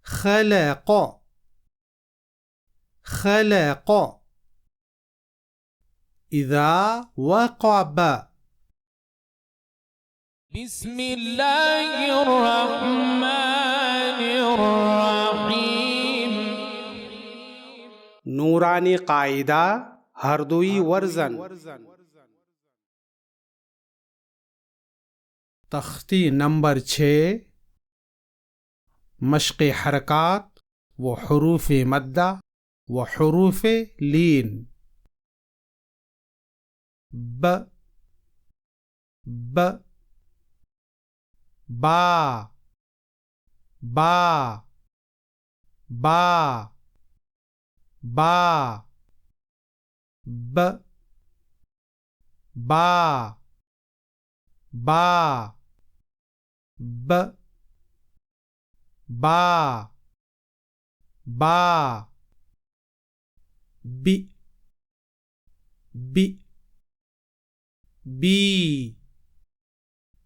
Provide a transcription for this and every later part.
خلق خلق إذا وقع باء. بسم الله الرحمن الرحيم. نورانی قاعدہ ہردوئی ورزن. تختی نمبر 6 مشق حرکات و حروف مدہ و حروف لین. ب ب با با با با ب با با ب با با بی بی بی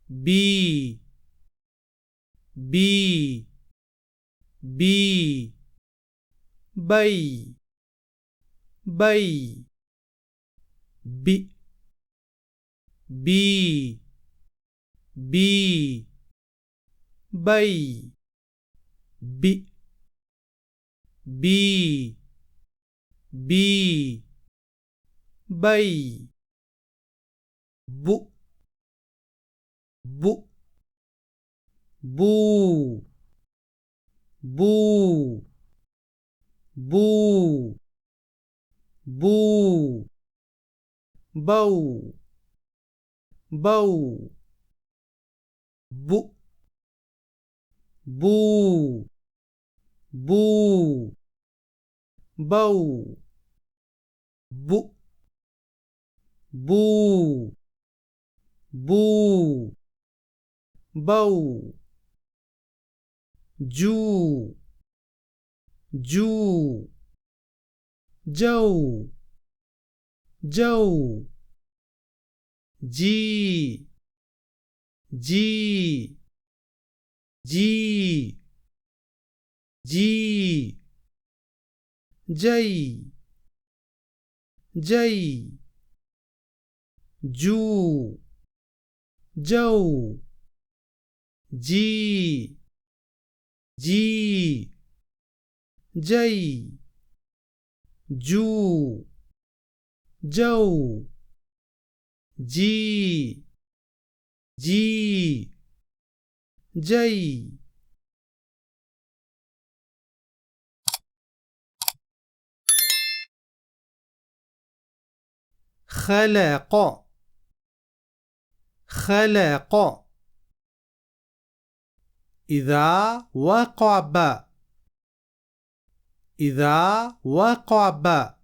بی بی بی بی بی بی بی بی بی بی بی بی بی بو بو بو بو بو بو بو بو بو بو بو بو بو بو بو بو جو جو جو جو جی جی جی جی جی جی جو جو جی جی جی جو جو جی جی جی. خلق خلق إذا وقع باء. إذا وقع باء.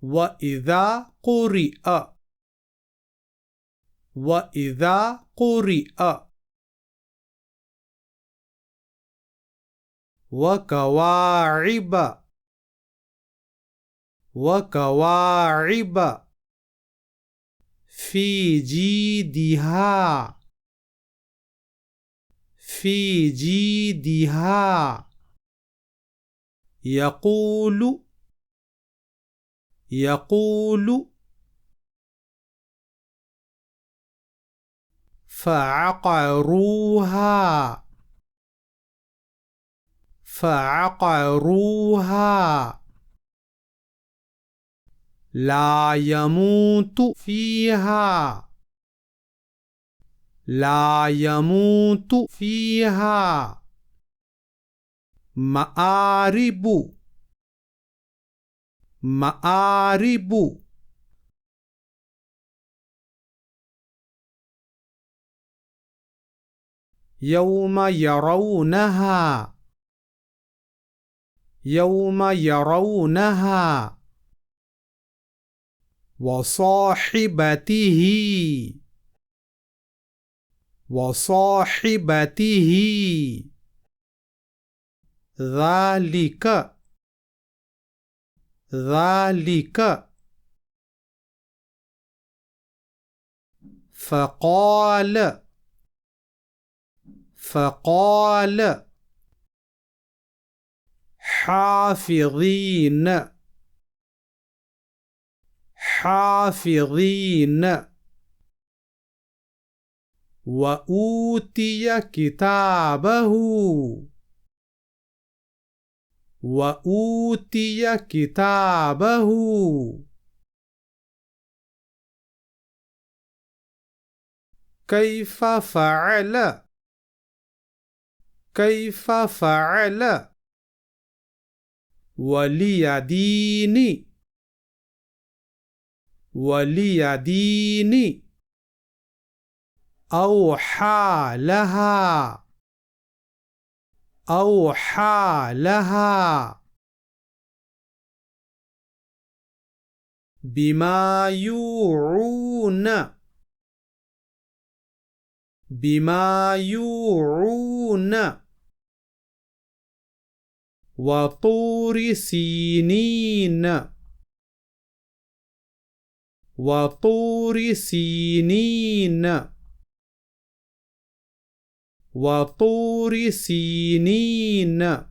وإذا قرئ وإذا قرئ. وكواعب وكواعب في جيدها في جيدها. يقول يقول فعقروها فعقروها. لا يموت فيها لا يموت فيها. مآرب مآرب يوم يرونها يوم يرونها. وصاحبته وصاحبته. ذلك ذلك. فقال فقال حافظين حافظين وأوتي كتابه وأوتي كتابه كيف فعل كيف فعل ولي ديني ولي ديني أوحى لها أوحى لها بما يوعون بما يوعون وطور سينين وطور سينين وطور سينين